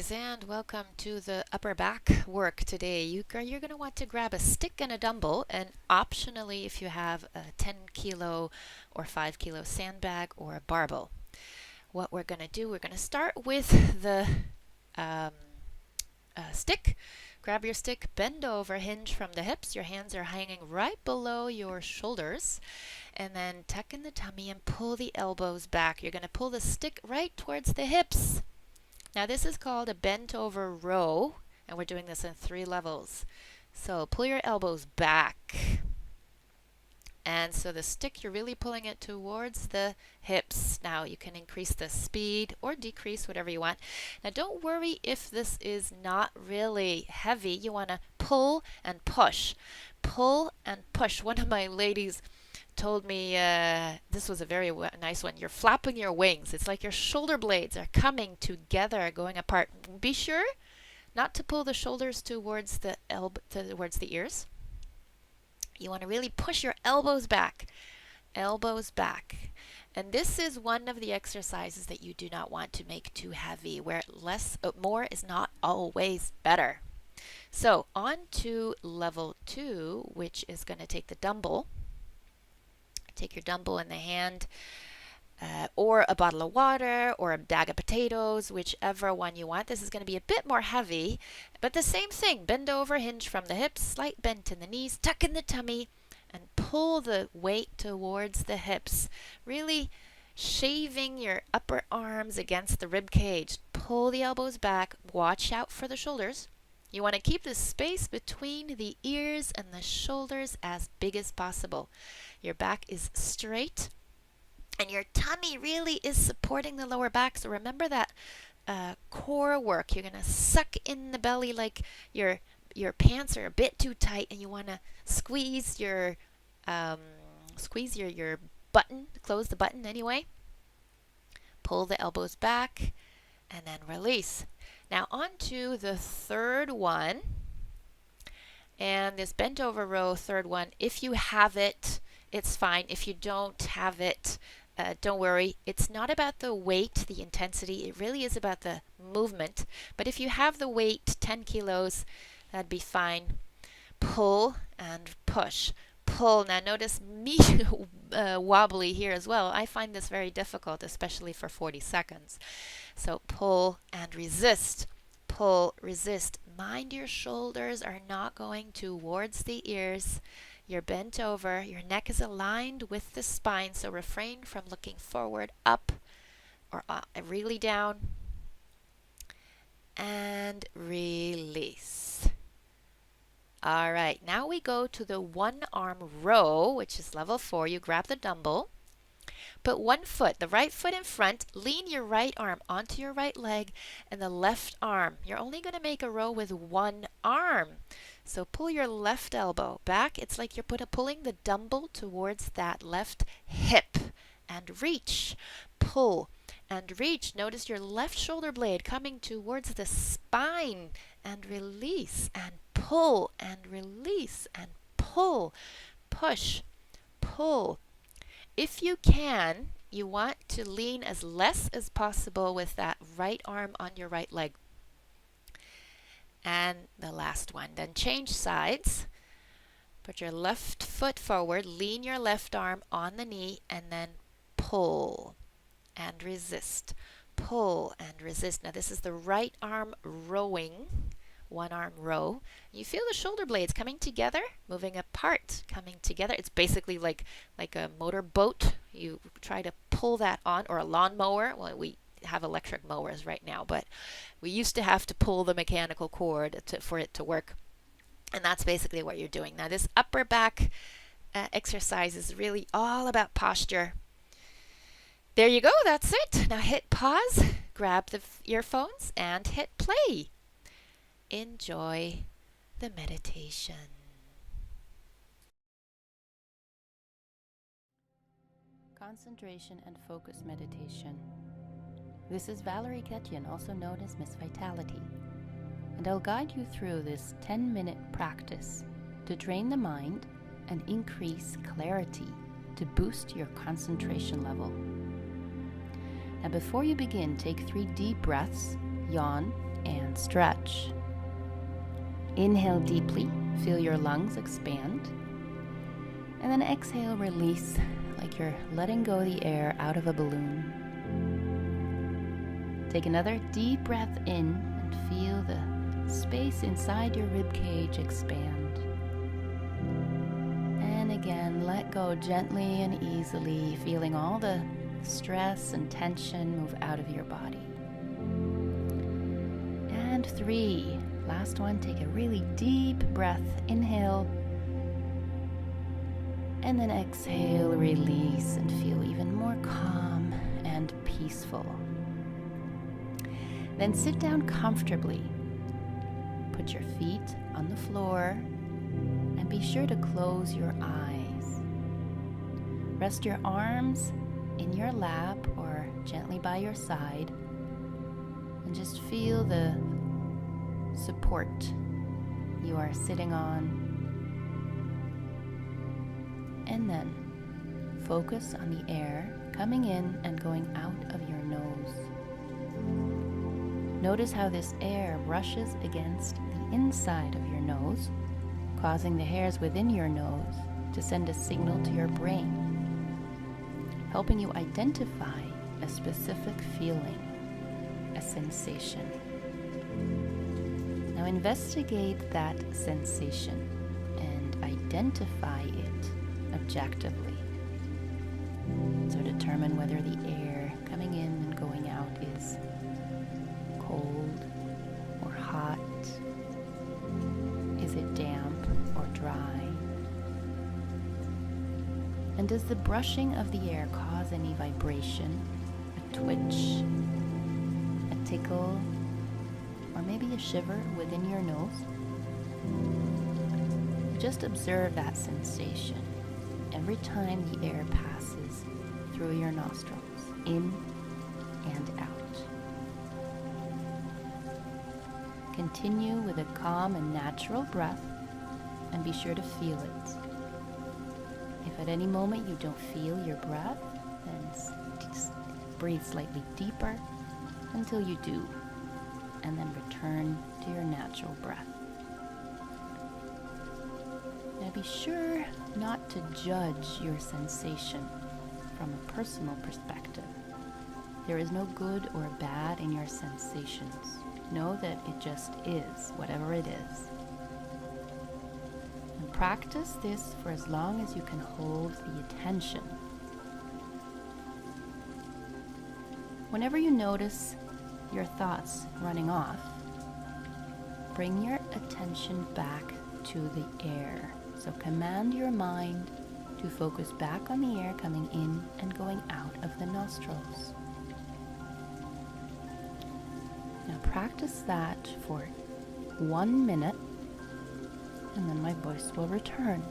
guys, and welcome to the upper back work today. You're going to want to grab a stick and a dumbbell, and optionally if you have a 10 kilo or 5 kilo sandbag or a barbell. What we're going to do, we're going to start with the stick. Grab your stick, bend over, hinge from the hips. Your hands are hanging right below your shoulders. And then tuck in the tummy and pull the elbows back. You're going to pull the stick right towards the hips. Now this is called a bent over row, and we're doing this in 3 levels. So pull your elbows back. And so the stick, you're really pulling it towards the hips. Now you can increase the speed or decrease, whatever you want. Now don't worry if this is not really heavy. You want to pull and push. Pull and push. One of my ladies told me this was a very nice one. You're flapping your wings. It's like your shoulder blades are coming together, going apart. Be sure not to pull the shoulders towards the towards the ears. You want to really push your elbows back. Elbows back. And this is one of the exercises that you do not want to make too heavy, where more is not always better. So on to level 2, which is going to take the dumbbell. Take your dumbbell in the hand, or a bottle of water, or a bag of potatoes, whichever one you want. This is going to be a bit more heavy, but the same thing. Bend over, hinge from the hips, slight bend in the knees, tuck in the tummy, and pull the weight towards the hips. Really shaving your upper arms against the rib cage. Pull the elbows back. Watch out for the shoulders. You want to keep the space between the ears and the shoulders as big as possible. Your back is straight, and your tummy really is supporting the lower back. So remember that core work. You're going to suck in the belly like your pants are a bit too tight, and you want to squeeze your button, close the button anyway. Pull the elbows back, and then release. Now on to the third one, and this bent over row third one. If you have it, it's fine. If you don't have it, don't worry. It's not about the weight, the intensity. It really is about the movement. But if you have the weight, 10 kilos, that'd be fine. Pull and push. Pull. Now notice me wobbly here as well. I find this very difficult, especially for 40 seconds. So pull and resist. Pull, resist. Mind your shoulders are not going towards the ears. You're bent over. Your neck is aligned with the spine, so refrain from looking forward, up, or really down. And release. All right, now we go to the one arm row, which is level 4. You grab the dumbbell. Put one foot, the right foot in front, lean your right arm onto your right leg, and the left arm. You're only going to make a row with one arm. So pull your left elbow back. It's like you're pulling the dumbbell towards that left hip, and reach. Pull and reach. Notice your left shoulder blade coming towards the spine, and release, and pull, and release, and pull. Push, pull. If you can, you want to lean as less as possible with that right arm on your right leg. And the last one. Then change sides. Put your left foot forward, lean your left arm on the knee, and then pull and resist. Pull and resist. Now this is the right arm rowing. One arm row. You feel the shoulder blades coming together, moving apart, coming together. It's basically like a motor boat. You try to pull that on, or a lawnmower. Well, we have electric mowers right now, but we used to have to pull the mechanical cord for it to work. And that's basically what you're doing. Now this upper back exercise is really all about posture. There you go, that's it. Now hit pause, grab the earphones, and hit play. Enjoy the meditation. Concentration and focus meditation. This is Valerie Ketjen, also known as Miss Vitality, and I'll guide you through this 10-minute practice to train the mind and increase clarity to boost your concentration level. Now before you begin, take 3 deep breaths, yawn, and stretch. Inhale deeply, feel your lungs expand. And then exhale, release like you're letting go the air out of a balloon. Take another deep breath in and feel the space inside your rib cage expand. And again, let go gently and easily, feeling all the stress and tension move out of your body. And 3, last one, take a really deep breath. Inhale. And then exhale, release, and feel even more calm and peaceful. Then sit down comfortably. Put your feet on the floor and be sure to close your eyes. Rest your arms in your lap or gently by your side and just feel the support you are sitting on. And then focus on the air coming in and going out of your nose. Notice how this air brushes against the inside of your nose, causing the hairs within your nose to send a signal to your brain, helping you identify a specific feeling, a sensation. Now investigate that sensation and identify it objectively. So determine whether the air coming in and going out is cold or hot. Is it damp or dry? And does the brushing of the air cause any vibration, a twitch, a tickle, or maybe a shiver within your nose? Just observe that sensation every time the air passes through your nostrils, in and out. Continue with a calm and natural breath and be sure to feel it. If at any moment you don't feel your breath, then just breathe slightly deeper until you do, and then return to your natural breath. Now be sure not to judge your sensation from a personal perspective. There is no good or bad in your sensations. Know that it just is, whatever it is. And practice this for as long as you can hold the attention. Whenever you notice your thoughts running off, bring your attention back to the air. So command your mind to focus back on the air coming in and going out of the nostrils. Now practice that for 1 minute, and then my voice will return.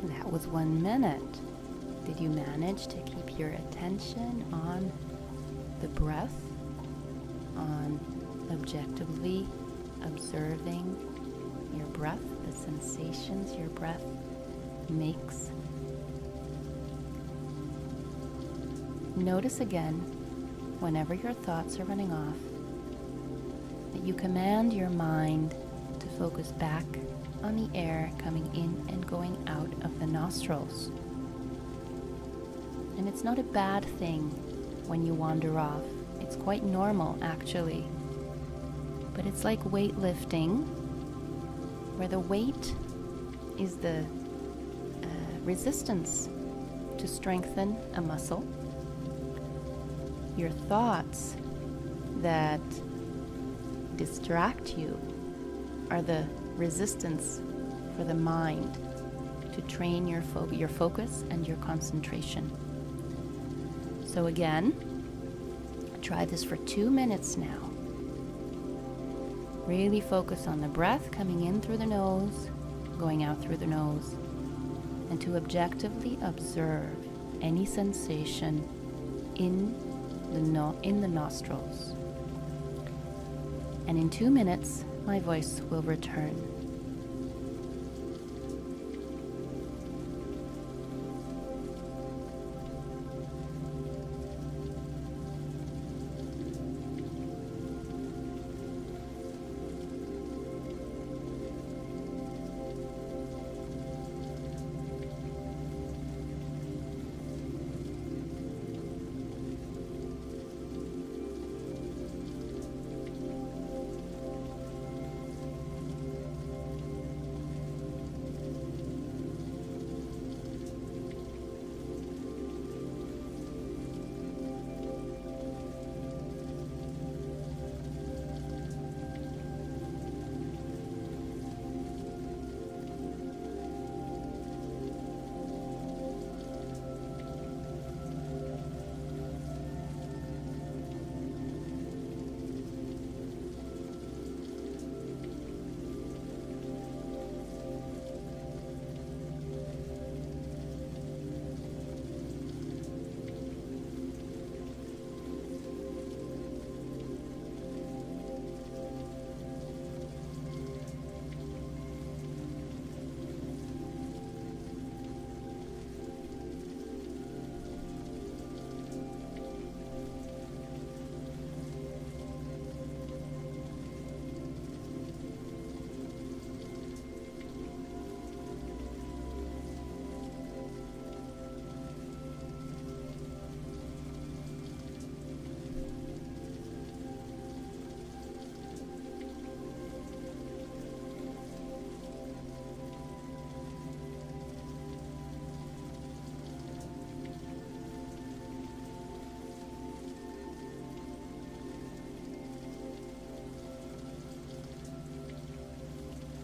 That was 1 minute. Did you manage to keep your attention on the breath, on objectively observing your breath, the sensations your breath makes? Notice again, whenever your thoughts are running off, that you command your mind to focus back on the air coming in and going out of the nostrils. And it's not a bad thing when you wander off. It's quite normal, actually. But it's like weightlifting, where the weight is the resistance to to strengthen a muscle. Your thoughts that distract you are the resistance for the mind to train your focus and your concentration. So again, try this for 2 minutes now. Really focus on the breath coming in through the nose, going out through the nose, and to objectively observe any sensation in the nostrils. And in 2 minutes, my voice will return.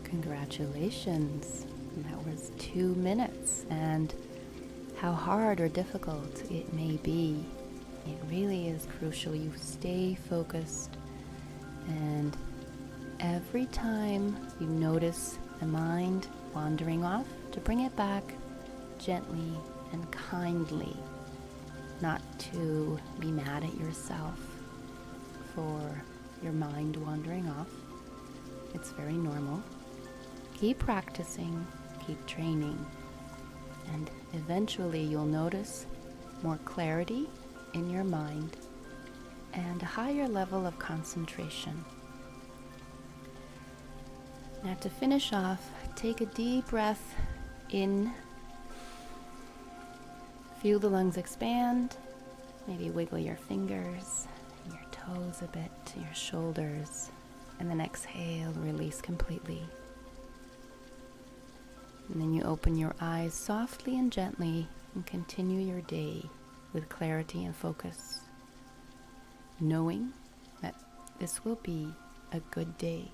Congratulations. That was 2 minutes, and how hard or difficult it may be, it really is crucial you stay focused, and every time you notice the mind wandering off, to bring it back gently and kindly, not to be mad at yourself for your mind wandering off. It's very normal. Keep practicing, keep training, and eventually you'll notice more clarity in your mind and a higher level of concentration. Now to finish off, take a deep breath in. Feel the lungs expand. Maybe wiggle your fingers and your toes a bit to your shoulders. And then exhale, release completely. And then you open your eyes softly and gently and continue your day with clarity and focus, knowing that this will be a good day.